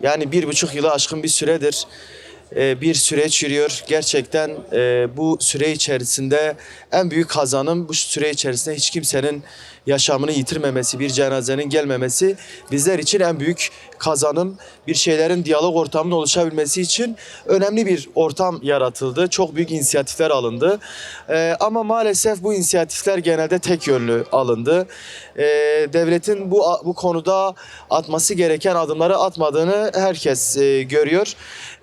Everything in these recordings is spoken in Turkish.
Yani 1,5 yılı aşkın bir süredir bir süreç yürüyor. Gerçekten bu süre içerisinde en büyük kazanım bu süre içerisinde hiç kimsenin yaşamını yitirmemesi, bir cenazenin gelmemesi bizler için en büyük kazanım. Bir şeylerin diyalog ortamının oluşabilmesi için önemli bir ortam yaratıldı. Çok büyük inisiyatifler alındı. Ama maalesef bu inisiyatifler genelde tek yönlü alındı. Devletin bu konuda atması gereken adımları atmadığını herkes görüyor.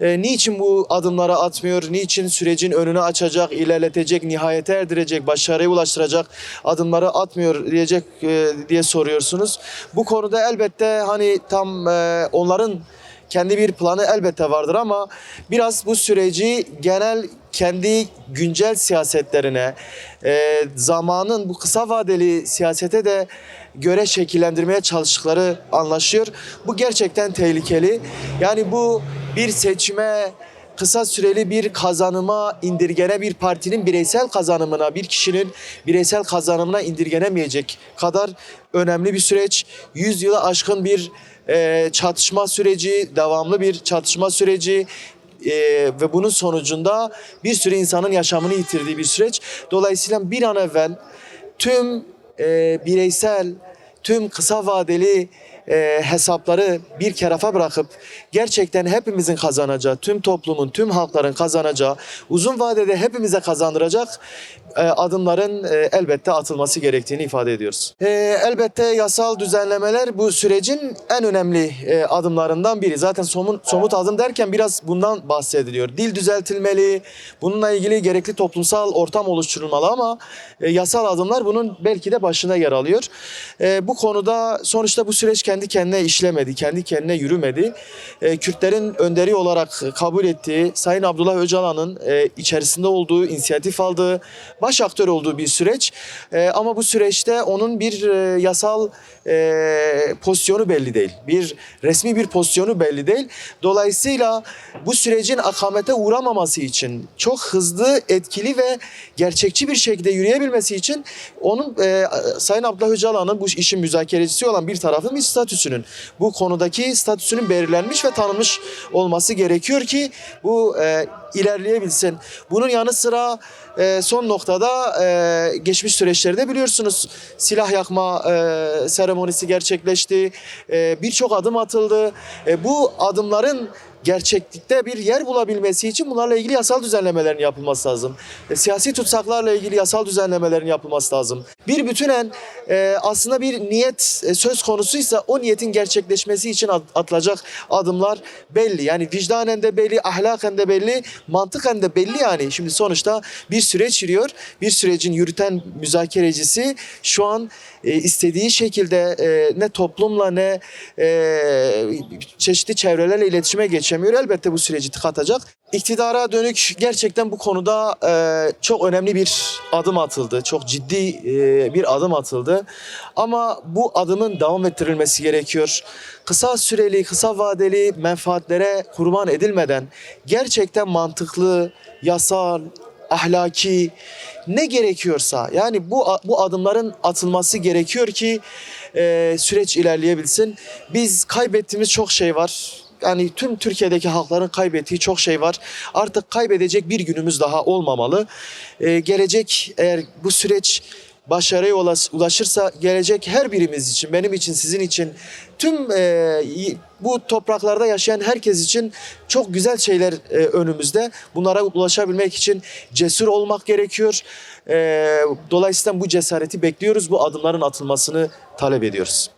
Niçin bu adımları atmıyor? Niçin sürecin önünü açacak, ilerletecek, nihayete erdirecek, başarıya ulaştıracak adımları atmıyor diye soruyorsunuz. Bu konuda elbette hani tam onların kendi bir planı elbette vardır ama biraz bu süreci genel kendi güncel siyasetlerine, zamanın bu kısa vadeli siyasete de göre şekillendirmeye çalıştıkları anlaşılıyor. Bu gerçekten tehlikeli. Yani bu bir seçime, kısa süreli bir kazanıma indirgene bir partinin bireysel kazanımına, bir kişinin bireysel kazanımına indirgenemeyecek kadar önemli bir süreç. 100 yılı aşkın bir çatışma süreci, devamlı bir çatışma süreci ve bunun sonucunda bir sürü insanın yaşamını yitirdiği bir süreç. Dolayısıyla bir an evvel tüm bireysel, tüm kısa vadeli hesapları bir kerafa bırakıp gerçekten hepimizin kazanacağı, tüm toplumun, tüm halkların kazanacağı, uzun vadede hepimize kazandıracak adımların elbette atılması gerektiğini ifade ediyoruz. Elbette yasal düzenlemeler bu sürecin en önemli adımlarından biri. Zaten somut adım derken biraz bundan bahsediliyor. Dil düzeltilmeli, bununla ilgili gerekli toplumsal ortam oluşturulmalı ama yasal adımlar bunun belki de başına yer alıyor. Bu konuda sonuçta bu süreç kendi kendine işlemedi, kendi kendine yürümedi. Kürtlerin önderi olarak kabul ettiği Sayın Abdullah Öcalan'ın içerisinde olduğu, inisiyatif aldığı, baş aktör olduğu bir süreç. Ama bu süreçte onun bir yasal pozisyonu belli değil. Resmi bir pozisyonu belli değil. Dolayısıyla bu sürecin akamete uğramaması için çok hızlı, etkili ve gerçekçi bir şekilde yürüyebilmesi için onun Sayın Abdullah Öcalan'ın bu işin müzakerecisi olan bir tarafın bir statüsünün, bu konudaki statüsünün belirlenmiş ve tanınmış olması gerekiyor ki bu ilerleyebilsin. Bunun yanı sıra son noktada geçmiş süreçlerde biliyorsunuz silah yakma seremonisi gerçekleşti. Birçok adım atıldı. Bu adımların gerçeklikte bir yer bulabilmesi için bunlarla ilgili yasal düzenlemelerin yapılması lazım. Siyasi tutsaklarla ilgili yasal düzenlemelerin yapılması lazım. Bir bütünen aslında bir niyet söz konusuysa o niyetin gerçekleşmesi için atılacak adımlar belli. Yani vicdanen de belli, ahlaken de belli, mantıken de belli yani. Şimdi sonuçta bir süreç yürüyor. Bir sürecin yürüten müzakerecisi şu an istediği şekilde ne toplumla ne çeşitli çevrelerle iletişime geçemiyor. Elbette bu süreci tıkatacak. İktidara dönük gerçekten bu konuda çok önemli bir adım atıldı. Çok ciddi bir adım atıldı. Ama bu adımın devam ettirilmesi gerekiyor. Kısa süreli, kısa vadeli menfaatlere kurban edilmeden gerçekten mantıklı, yasal, ahlaki ne gerekiyorsa yani bu adımların atılması gerekiyor ki süreç ilerleyebilsin. Biz kaybettiğimiz çok şey var. Yani tüm Türkiye'deki halkların kaybettiği çok şey var. Artık kaybedecek bir günümüz daha olmamalı. Gelecek eğer bu süreç başarıya ulaşırsa gelecek her birimiz için, benim için, sizin için, tüm bu topraklarda yaşayan herkes için çok güzel şeyler önümüzde. Bunlara ulaşabilmek için cesur olmak gerekiyor. Dolayısıyla bu cesareti bekliyoruz. Bu adımların atılmasını talep ediyoruz.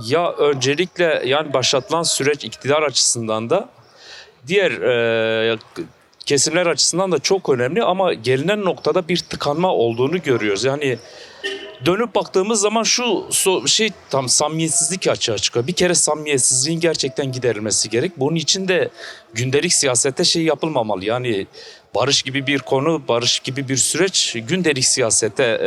Ya öncelikle yani başlatılan süreç iktidar açısından da diğer kesimler açısından da çok önemli ama gelinen noktada bir tıkanma olduğunu görüyoruz. Yani dönüp baktığımız zaman şu tam samimiyetsizlik açığa çıkıyor. Bir kere samimiyetsizliğin gerçekten giderilmesi gerek. Bunun için de gündelik siyasette şey yapılmamalı. Yani barış gibi bir konu, barış gibi bir süreç gündelik siyasete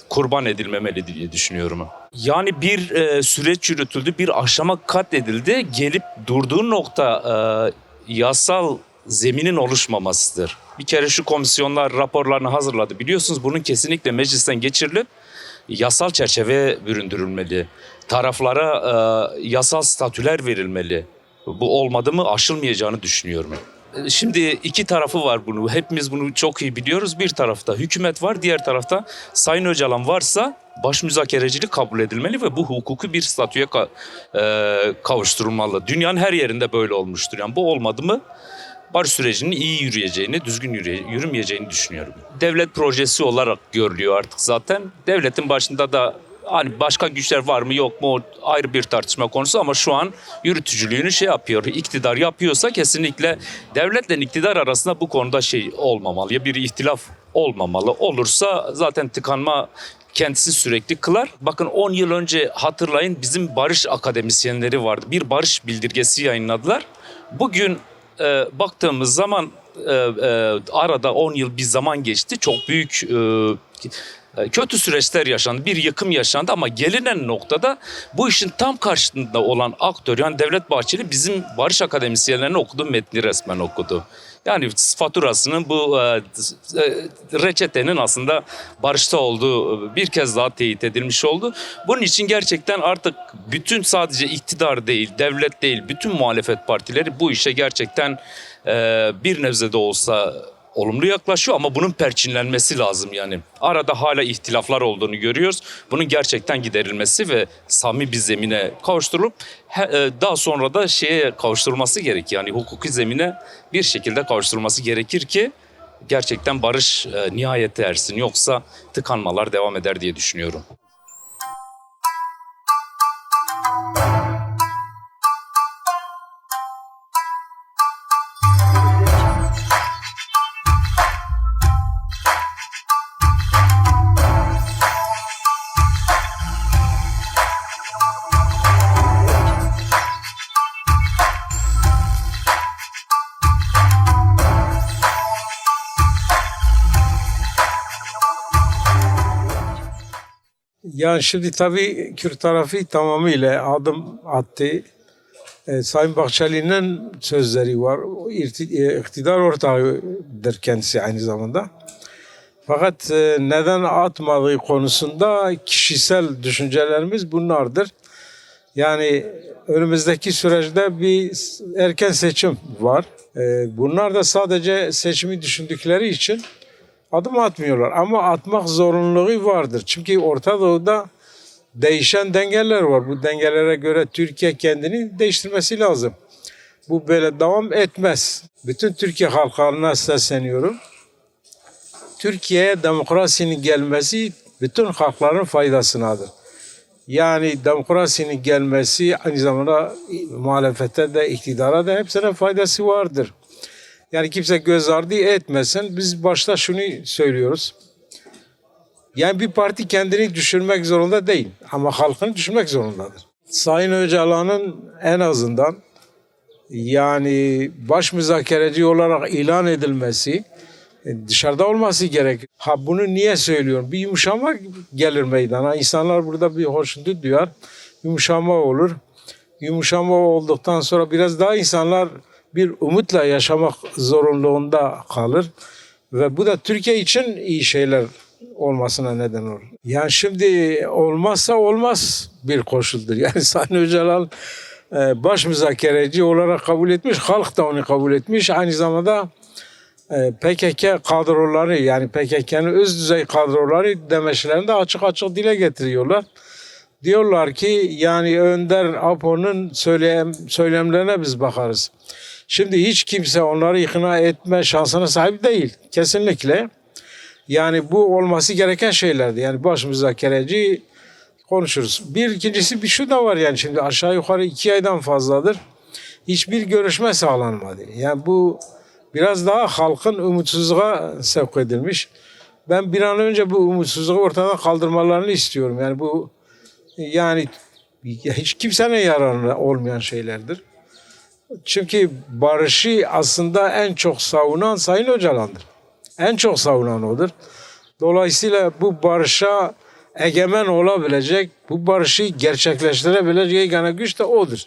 kurban edilmemeli diye düşünüyorum. Yani bir süreç yürütüldü, bir aşama kat edildi. Gelip durduğu nokta yasal zeminin oluşmamasıdır. Bir kere şu komisyonlar raporlarını hazırladı. Biliyorsunuz bunun kesinlikle meclisten geçirilip yasal çerçeve büründürülmeli. Taraflara yasal statüler verilmeli. Bu olmadı mı aşılmayacağını düşünüyorum. Şimdi iki tarafı var bunu. Hepimiz bunu çok iyi biliyoruz. Bir tarafta hükümet var, diğer tarafta Sayın Öcalan varsa baş müzakerecilik kabul edilmeli ve bu hukuki bir statüye kavuşturulmalı. Dünyanın her yerinde böyle olmuştur. Yani bu olmadı mı barış sürecinin iyi yürüyeceğini, düzgün yürümeyeceğini düşünüyorum. Devlet projesi olarak görülüyor artık zaten. Devletin başında da hani başka güçler var mı yok mu o ayrı bir tartışma konusu ama şu an yürütücülüğünü yapıyor. İktidar yapıyorsa kesinlikle devletle iktidar arasında bu konuda olmamalı. Ya bir ihtilaf olmamalı. Olursa zaten tıkanma kendisi sürekli kılar. Bakın 10 yıl önce hatırlayın bizim barış akademisyenleri vardı. Bir barış bildirgesi yayınladılar. Bugün baktığımız zaman arada 10 yıl bir zaman geçti. Çok büyük kötü süreçler yaşandı. Bir yıkım yaşandı ama gelinen noktada bu işin tam karşısında olan aktör yani Devlet Bahçeli bizim barış akademisyenlerinin okuduğu metni resmen okudu. Yani faturasının bu reçetenin aslında barışta olduğu bir kez daha teyit edilmiş oldu. Bunun için gerçekten artık bütün sadece iktidar değil, devlet değil, bütün muhalefet partileri bu işe gerçekten bir nebze de olsa olumlu yaklaşıyor ama bunun perçinlenmesi lazım yani. Arada hala ihtilaflar olduğunu görüyoruz. Bunun gerçekten giderilmesi ve samimi bir zemine kavuşturulup daha sonra da kavuşturulması gerek. Yani hukuki zemine bir şekilde kavuşturulması gerekir ki gerçekten barış nihayete ersin. Yoksa tıkanmalar devam eder diye düşünüyorum. Yani şimdi tabii Kürt tarafı tamamıyla adım attı. Sayın Bahçeli'nin sözleri var. İktidar ortağıdır kendisi aynı zamanda. Fakat neden atmadığı konusunda kişisel düşüncelerimiz bunlardır. Yani önümüzdeki süreçte bir erken seçim var. Bunlar da sadece seçimi düşündükleri için adım atmıyorlar ama atmak zorunluluğu vardır. Çünkü Orta Doğu'da değişen dengeler var. Bu dengelere göre Türkiye kendini değiştirmesi lazım. Bu böyle devam etmez. Bütün Türkiye halklarına sesleniyorum. Türkiye'ye demokrasinin gelmesi bütün halkların faydasınadır. Yani demokrasinin gelmesi aynı zamanda muhalefete de iktidara da hepsine faydası vardır. Yani kimse göz ardı etmesin. Biz başta şunu söylüyoruz. Yani bir parti kendini düşürmek zorunda değil. Ama halkını düşürmek zorundadır. Sayın Öcalan'ın en azından yani baş müzakereci olarak ilan edilmesi dışarıda olması gerek. Bunu niye söylüyorum? Bir yumuşama gelir meydana. İnsanlar burada bir hoşnut duyar. Yumuşama olur. Yumuşama olduktan sonra biraz daha insanlar bir umutla yaşamak zorunluluğunda kalır. Ve bu da Türkiye için iyi şeyler olmasına neden olur. Yani şimdi olmazsa olmaz bir koşuldur. Yani Sayın Öcalan baş müzakereci olarak kabul etmiş. Halk da onu kabul etmiş. Aynı zamanda PKK kadroları yani PKK'nın öz düzey kadroları demeçlerini de açık açık dile getiriyorlar. Diyorlar ki yani Önder Apo'nun söylemlerine biz bakarız. Şimdi hiç kimse onları ikna etme şansına sahip değil. Kesinlikle. Yani bu olması gereken şeylerdi. Yani baş müzakereci konuşuruz. İkincisi bir şu da var yani şimdi aşağı yukarı 2 aydan fazladır. Hiçbir görüşme sağlanmadı. Yani bu biraz daha halkın umutsuzluğa sevk edilmiş. Ben bir an önce bu umutsuzluğu ortadan kaldırmalarını istiyorum. Yani bu yani hiç kimsenin yararına olmayan şeylerdir. Çünkü barışı aslında en çok savunan Sayın Öcalan'dır. En çok savunan odur. Dolayısıyla bu barışa egemen olabilecek, bu barışı gerçekleştirebilecek yegane güç de odur.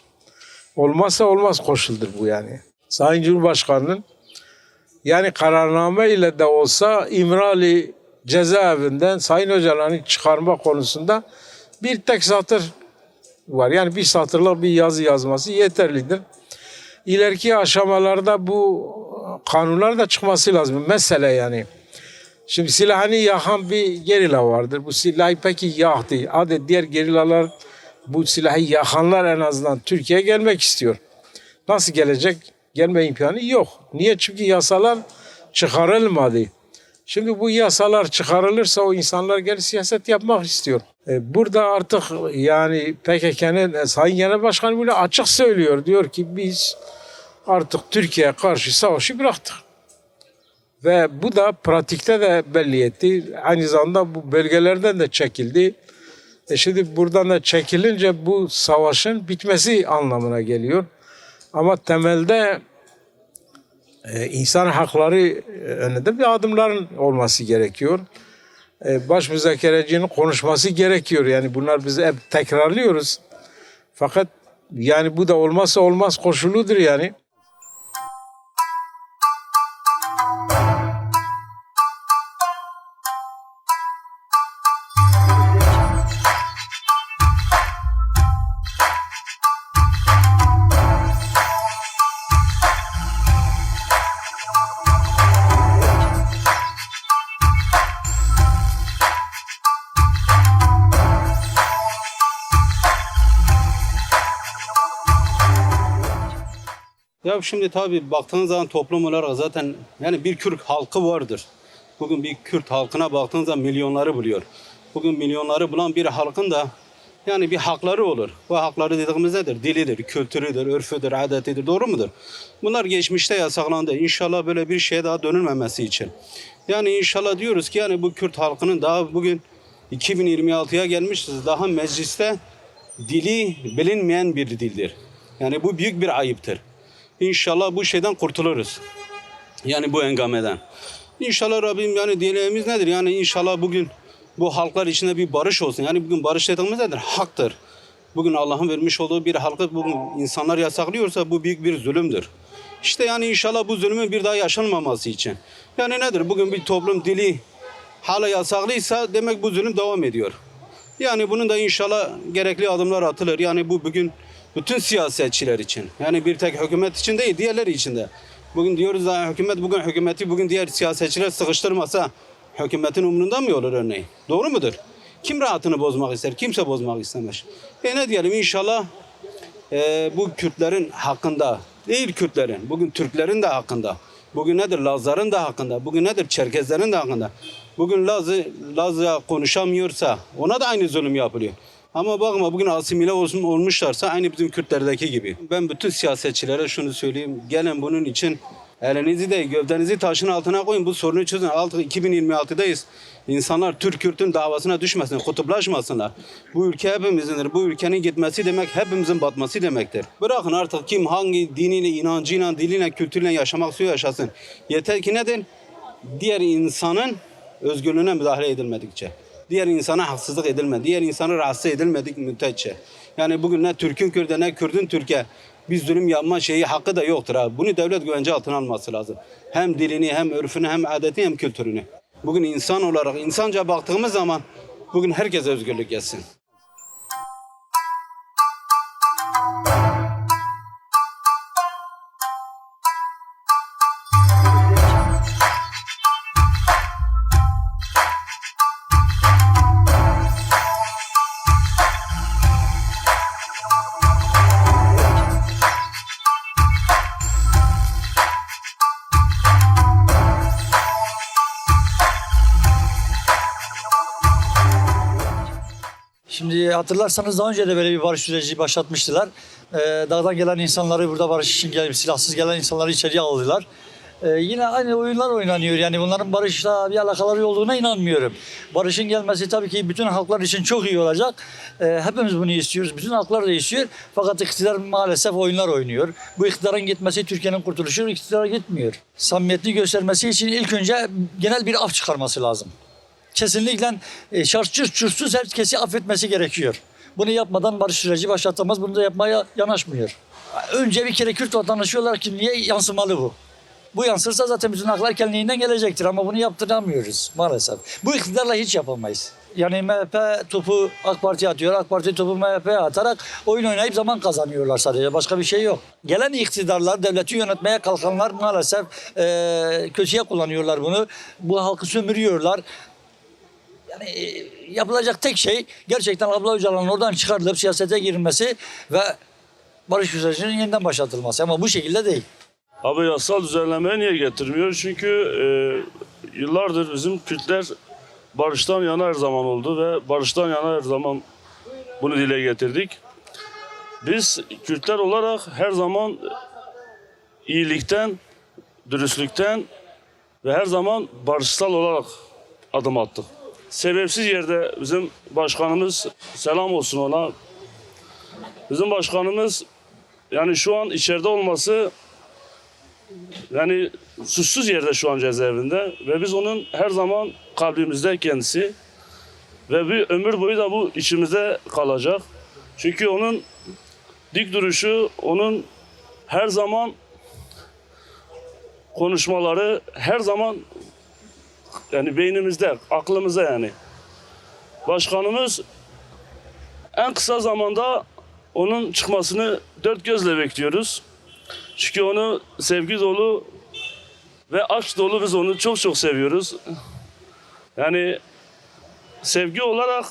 Olmazsa olmaz koşuldur bu yani. Sayın Cumhurbaşkanı'nın yani kararname ile de olsa İmralı cezaevinden Sayın Öcalan'ı çıkarma konusunda bir tek satır var. Yani bir satırlık bir yazı yazması yeterlidir. İleriki aşamalarda bu kanunlar da çıkması lazım. Mesele yani. Şimdi silahını yakan bir gerilla vardır. Bu silahı peki yaktı. Hadi diğer gerillalar bu silahı yakanlar en azından Türkiye'ye gelmek istiyor. Nasıl gelecek? Gelme imkanı yok. Niye? Çünkü yasalar çıkarılmadı. Şimdi bu yasalar çıkarılırsa o insanlar gelip siyaset yapmak istiyor. Burada artık yani PKK'nın Sayın Genel Başkanı bile açık söylüyor. Diyor ki biz artık Türkiye'ye karşı savaşı bıraktık. Ve bu da pratikte de belli etti. Aynı zamanda bu bölgelerden de çekildi. Şimdi buradan da çekilince bu savaşın bitmesi anlamına geliyor. Ama temelde insan hakları önünde bir adımların olması gerekiyor. Baş müzakerecinin konuşması gerekiyor. Yani bunlar biz hep tekrarlıyoruz. Fakat yani bu da olmazsa olmaz koşuludur yani. Ya şimdi tabii baktığınız zaman toplum olarak zaten yani bir Kürt halkı vardır. Bugün bir Kürt halkına baktığınız zaman milyonları buluyor. Bugün milyonları bulan bir halkın da yani bir hakları olur. Bu hakları dediğimiz nedir? Dilidir, kültürüdür, örfüdür, adetidir. Doğru mudur? Bunlar geçmişte yasaklandı. İnşallah böyle bir şeye daha dönülmemesi için. Yani inşallah diyoruz ki yani bu Kürt halkının daha bugün 2026'ya gelmişiz. Daha mecliste dili bilinmeyen bir dildir. Yani bu büyük bir ayıptır. İnşallah bu şeyden kurtuluruz. Yani bu engameden. İnşallah Rabbim yani dileğimiz nedir? Yani inşallah bugün bu halklar içinde bir barış olsun. Yani bugün barış dediğimiz nedir? Haktır. Bugün Allah'ın vermiş olduğu bir halkı bugün insanlar yasaklıyorsa bu büyük bir zulümdür. İşte yani inşallah bu zulümün bir daha yaşanmaması için. Yani nedir? Bugün bir toplum dili hala yasaklıysa demek bu zulüm devam ediyor. Yani bunun da inşallah gerekli adımlar atılır. Yani bu bugün bütün siyasetçiler için. Yani bir tek hükümet için değil, diğerleri için de. Bugün diyoruz da hükümeti bugün diğer siyasetçiler sıkıştırmasa hükümetin umurunda mı olur örneğin? Doğru mudur? Kim rahatını bozmak ister? Kimse bozmak istemez. Ne diyelim inşallah bu Kürtlerin hakkında değil Kürtlerin, bugün Türklerin de hakkında. Bugün nedir? Lazların da hakkında. Bugün nedir? Çerkezlerin de hakkında. Bugün Lazca konuşamıyorsa ona da aynı zulüm yapılıyor. Ama bakma bugün asimile olmuşlarsa aynı bizim Kürtlerdeki gibi. Ben bütün siyasetçilere şunu söyleyeyim. Gelin bunun için elinizi de gövdenizi taşın altına koyun. Bu sorunu çözün. Artık 2026'dayız. İnsanlar Türk-Kürt'ün davasına düşmesin, kutuplaşmasınlar. Bu ülke hepimizindir. Bu ülkenin gitmesi demek hepimizin batması demektir. Bırakın artık kim hangi diniyle, inancıyla, diliyle, kültürüyle yaşamak istiyor yaşasın. Yeter ki nedir? Diğer insanın özgürlüğüne müdahale edilmedikçe. Diğer insana haksızlık edilmedi. Diğer insana rahatsız edilmedik müddetçe. Yani bugün ne Türk'ün Kürt'e ne Kürt'ün Türk'e bir zulüm yapma hakkı da yoktur abi. Bunu devlet güvence altına alması lazım. Hem dilini hem örfünü hem adetini hem kültürünü. Bugün insan olarak insanca baktığımız zaman bugün herkese özgürlük gelsin. Şimdi hatırlarsanız daha önce de böyle bir barış süreci başlatmıştılar. Dağdan gelen insanları burada barış için gelip silahsız gelen insanları içeriye aldılar. Yine aynı oyunlar oynanıyor. Yani bunların barışla bir alakaları olduğuna inanmıyorum. Barışın gelmesi tabii ki bütün halklar için çok iyi olacak. Hepimiz bunu istiyoruz. Bütün halklar da istiyor. Fakat iktidar maalesef oyunlar oynuyor. Bu iktidarın gitmesi Türkiye'nin kurtuluşu iktidara gitmiyor. Samimiyetini göstermesi için ilk önce genel bir af çıkarması lazım. Kesinlikle şartsız çursuz herkesi affetmesi gerekiyor. Bunu yapmadan barış süreci başlatamaz. Bunu da yapmaya yanaşmıyor. Önce bir kere Kürt vatandaşı olarak kimliğe yansımalı bu. Bu yansırsa zaten bütün haklar kendiliğinden gelecektir ama bunu yaptıramıyoruz maalesef. Bu iktidarla hiç yapamayız. Yani MHP topu AK Parti'ye atıyor, AK Parti topu MHP'ye atarak oyun oynayıp zaman kazanıyorlar sadece. Başka bir şey yok. Gelen iktidarlar, devleti yönetmeye kalkanlar maalesef kötüye kullanıyorlar bunu. Bu halkı sömürüyorlar. Yani yapılacak tek şey gerçekten Abla Öcalan'ın oradan çıkarılıp siyasete girilmesi ve barış sürecinin yeniden başlatılması. Ama bu şekilde değil. Abi yasal düzenlemeyi niye getirmiyor? Çünkü yıllardır bizim Kürtler barıştan yana her zaman oldu ve barıştan yana her zaman bunu dile getirdik. Biz Kürtler olarak her zaman iyilikten, dürüstlükten ve her zaman barışsal olarak adım attık. Sebepsiz yerde bizim başkanımız, selam olsun ona, bizim başkanımız yani şu an içeride olması, yani suçsuz yerde şu an cezaevinde ve biz onun her zaman kalbimizde kendisi ve bir ömür boyu da bu içimizde kalacak. Çünkü onun dik duruşu, onun her zaman konuşmaları her zaman yani beynimizde, aklımızda yani. Başkanımız en kısa zamanda onun çıkmasını dört gözle bekliyoruz. Çünkü onu sevgi dolu ve aşk dolu, biz onu çok çok seviyoruz. Yani sevgi olarak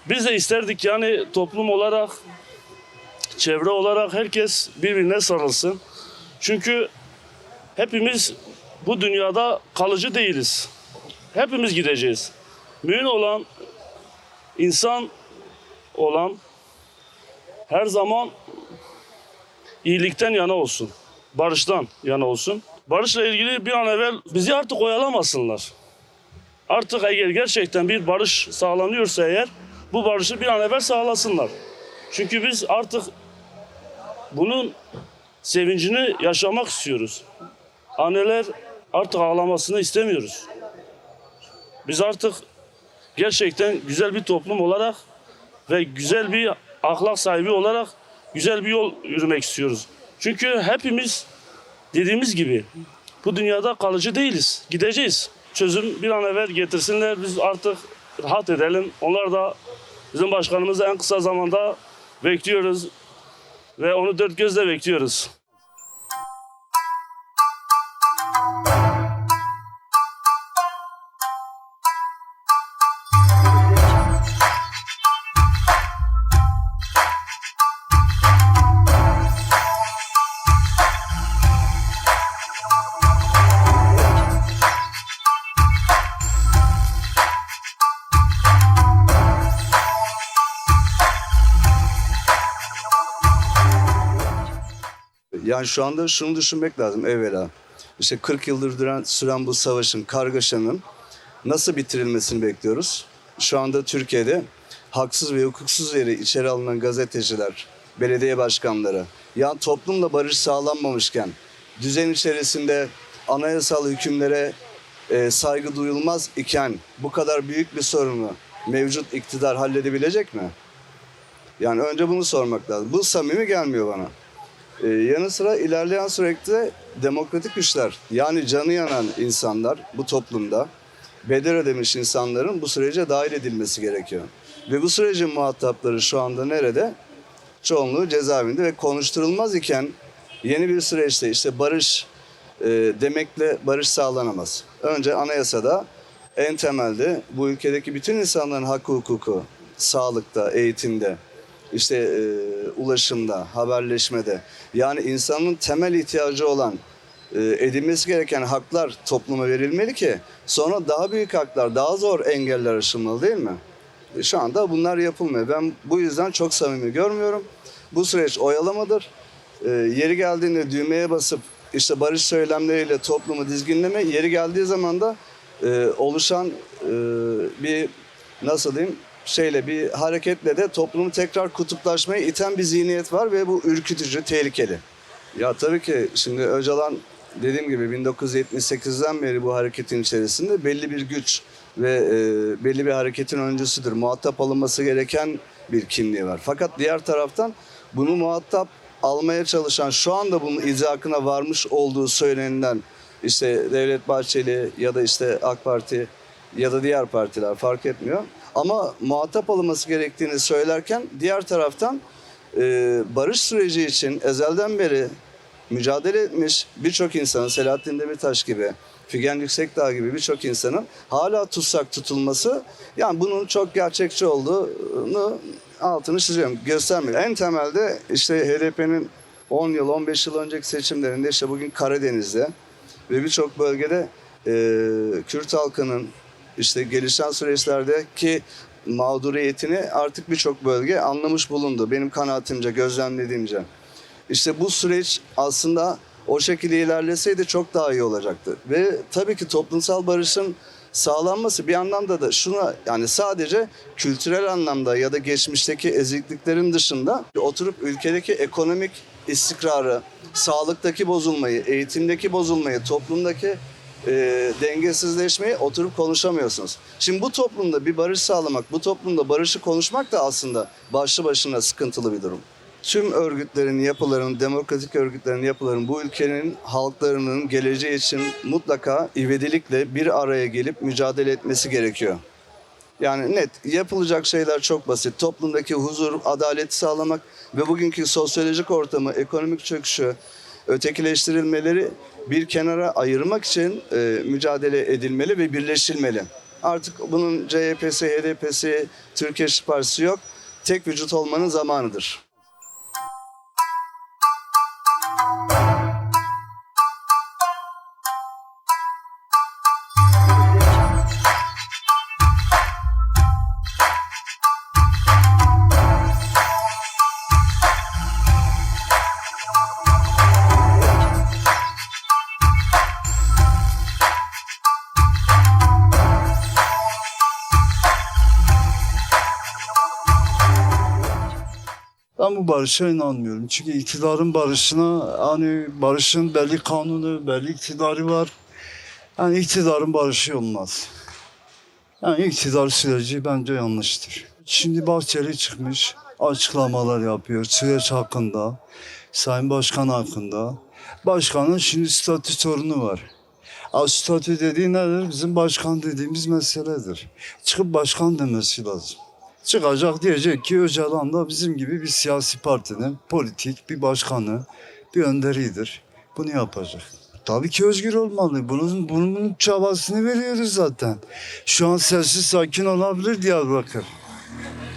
biz de isterdik yani toplum olarak, çevre olarak herkes birbirine sarılsın. Çünkü hepimiz bu dünyada kalıcı değiliz. Hepimiz gideceğiz. Mühim olan, insan olan her zaman iyilikten yana olsun. Barıştan yana olsun. Barışla ilgili bir an evvel bizi artık oyalamasınlar. Artık eğer gerçekten bir barış sağlanıyorsa eğer bu barışı bir an evvel sağlasınlar. Çünkü biz artık bunun sevincini yaşamak istiyoruz. Anneler artık ağlamasını istemiyoruz. Biz artık gerçekten güzel bir toplum olarak ve güzel bir ahlak sahibi olarak güzel bir yol yürümek istiyoruz. Çünkü hepimiz dediğimiz gibi bu dünyada kalıcı değiliz. Gideceğiz. Çözüm bir an evvel getirsinler. Biz artık rahat edelim. Onlar da bizim başkanımızı en kısa zamanda bekliyoruz. Ve onu dört gözle bekliyoruz. Yani şu anda şunu düşünmek lazım evvela. İşte 40 yıldır süren bu savaşın, kargaşanın nasıl bitirilmesini bekliyoruz. Şu anda Türkiye'de haksız ve hukuksuz yere içeri alınan gazeteciler, belediye başkanları, yani toplumla barış sağlanmamışken, düzen içerisinde anayasal hükümlere saygı duyulmaz iken bu kadar büyük bir sorunu mevcut iktidar halledebilecek mi? Yani önce bunu sormak lazım. Bu samimi gelmiyor bana. Yanı sıra ilerleyen süreçte demokratik güçler, yani canı yanan insanlar bu toplumda bedel ödemiş insanların bu sürece dahil edilmesi gerekiyor. Ve bu sürecin muhatapları şu anda nerede? Çoğunluğu cezaevinde ve konuşturulmaz iken yeni bir süreçte işte barış demekle barış sağlanamaz. Önce anayasada en temelde bu ülkedeki bütün insanların hakkı hukuku, sağlıkta, eğitimde, işte ulaşımda, haberleşmede, yani insanın temel ihtiyacı olan edilmesi gereken haklar topluma verilmeli ki sonra daha büyük haklar, daha zor engeller aşılmalı değil mi? Şu anda bunlar yapılmıyor. Ben bu yüzden çok samimi görmüyorum. Bu süreç oyalamadır. Yeri geldiğinde düğmeye basıp işte barış söylemleriyle toplumu dizginleme, yeri geldiği zaman da oluşan bir nasıl diyeyim bir hareketle de toplumu tekrar kutuplaşmaya iten bir zihniyet var ve bu ürkütücü, tehlikeli. Ya tabii ki şimdi Öcalan dediğim gibi 1978'den beri bu hareketin içerisinde belli bir güç ve belli bir hareketin öncüsüdür. Muhatap alınması gereken bir kimliği var. Fakat diğer taraftan bunu muhatap almaya çalışan, şu anda bunun idrakına varmış olduğu söylenilen işte Devlet Bahçeli ya da işte AK Parti ya da diğer partiler fark etmiyor. Ama muhatap alınması gerektiğini söylerken diğer taraftan barış süreci için ezelden beri mücadele etmiş birçok insanın, Selahattin Demirtaş gibi, Figen Yüksekdağ gibi birçok insanın hala tutsak tutulması, yani bunun çok gerçekçi olduğunu altını çiziyorum, göstermiyor. En temelde işte HDP'nin 10 yıl, 15 yıl önceki seçimlerinde işte bugün Karadeniz'de ve birçok bölgede Kürt halkının işte gelişen süreçlerdeki mağduriyetini artık birçok bölge anlamış bulundu. Benim kanaatimce, gözlemlediğimce. İşte bu süreç aslında o şekilde ilerleseydi çok daha iyi olacaktı. Ve tabii ki toplumsal barışın sağlanması bir anlamda da şuna, yani sadece kültürel anlamda ya da geçmişteki ezikliklerin dışında oturup ülkedeki ekonomik istikrarı, sağlıktaki bozulmayı, eğitimdeki bozulmayı, toplumdaki dengesizleşmeyi oturup konuşamıyorsunuz. Şimdi bu toplumda bir barış sağlamak, bu toplumda barışı konuşmak da aslında başlı başına sıkıntılı bir durum. Tüm örgütlerin, yapıların, demokratik örgütlerin, yapıların bu ülkenin halklarının geleceği için mutlaka ivedilikle bir araya gelip mücadele etmesi gerekiyor. Yani net, yapılacak şeyler çok basit. Toplumdaki huzur, adaleti sağlamak ve bugünkü sosyolojik ortamı, ekonomik çöküşü, ötekileştirilmeleri bir kenara ayırmak için mücadele edilmeli ve birleşilmeli. Artık bunun CHP'si, HDP'si, Türkiye İşçi Partisi yok. Tek vücut olmanın zamanıdır. Ben bu barışa inanmıyorum. Çünkü iktidarın barışına, hani barışın belli kanunu, belli iktidarı var. Yani iktidarın barışı olmaz. Yani iktidar süreci bence yanlıştır. Şimdi Bahçeli çıkmış, açıklamalar yapıyor süreç hakkında, Sayın Başkan hakkında. Başkanın şimdi statü sorunu var. Statü dediği nedir? Bizim başkan dediğimiz meseledir. Çıkıp başkan demesi lazım. Çıkacak, diyecek ki Öcalan da bizim gibi bir siyasi partinin politik bir başkanı, bir önderidir. Bunu yapacak. Tabii ki özgür olmalı. Bunun çabasını veriyoruz zaten. Şu an sessiz sakin olabilir Diyarbakır.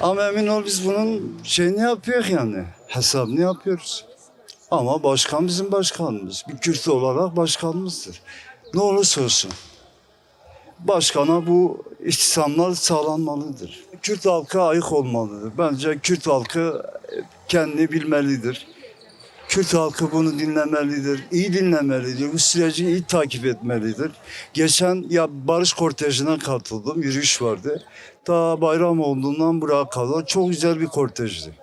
Ama emin ol biz bunun şeyini yapıyoruz yani. Hesabını yapıyoruz. Ama başkan bizim başkanımız. Bir Kürt olarak başkanımızdır. Ne olursa olsun. Başkana bu ihtisamlar sağlanmalıdır. Kürt halkı ayık olmalıdır. Bence Kürt halkı kendini bilmelidir. Kürt halkı bunu dinlemelidir, iyi dinlemelidir, bu süreci iyi takip etmelidir. Geçen barış kortejine katıldım, yürüyüş vardı. Ta bayram olduğundan buraya kadar çok güzel bir kortejdi.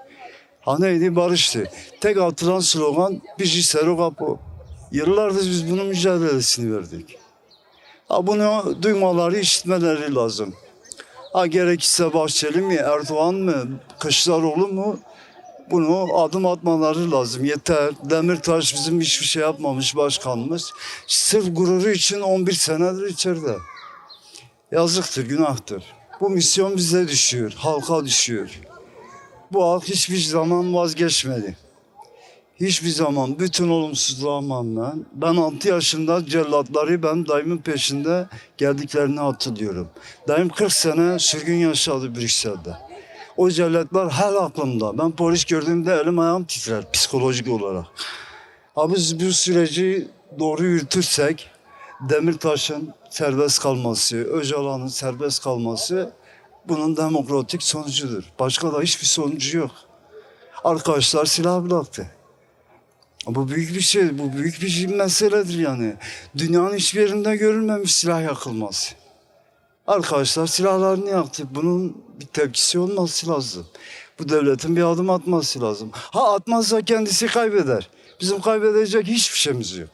Ha neydi? Barıştı. Tek atılan slogan Biji Sero Kapı. Yıllardır biz bunun mücadelesini verdik. Ha bunu duymaları, işitmeleri lazım. Ha gerekirse Bahçeli mi, Erdoğan mı, Kılıçdaroğlu mu? Bunu adım atmaları lazım. Yeter. Demirtaş bizim hiçbir şey yapmamış başkanımız. Sırf gururu için 11 senedir içeride. Yazıktır, günahtır. Bu misyon bize düşüyor, halka düşüyor. Bu halk hiçbir zaman vazgeçmedi. Hiçbir zaman bütün olumsuzluğa rağmen ben 6 yaşında cellatları ben dayımın peşinde geldiklerini hatırlıyorum. Dayım 40 sene sürgün yaşadı Brüksel'de. O cellatlar hala aklımda. Ben polis gördüğümde elim ayağım titrer psikolojik olarak. Ama biz bu süreci doğru yürütürsek Demirtaş'ın serbest kalması, Öcalan'ın serbest kalması bunun demokratik sonucudur. Başka da hiçbir sonucu yok. Arkadaşlar silah bıraktı. Bu büyük bir şey, bu büyük bir meseledir yani. Dünyanın hiçbir yerinde görülmemiş silah yakılması. Arkadaşlar silahlarını yaktı. Bunun bir tepkisi olması lazım. Bu devletin bir adım atması lazım. Ha atmazsa kendisi kaybeder. Bizim kaybedecek hiçbir şeyimiz yok.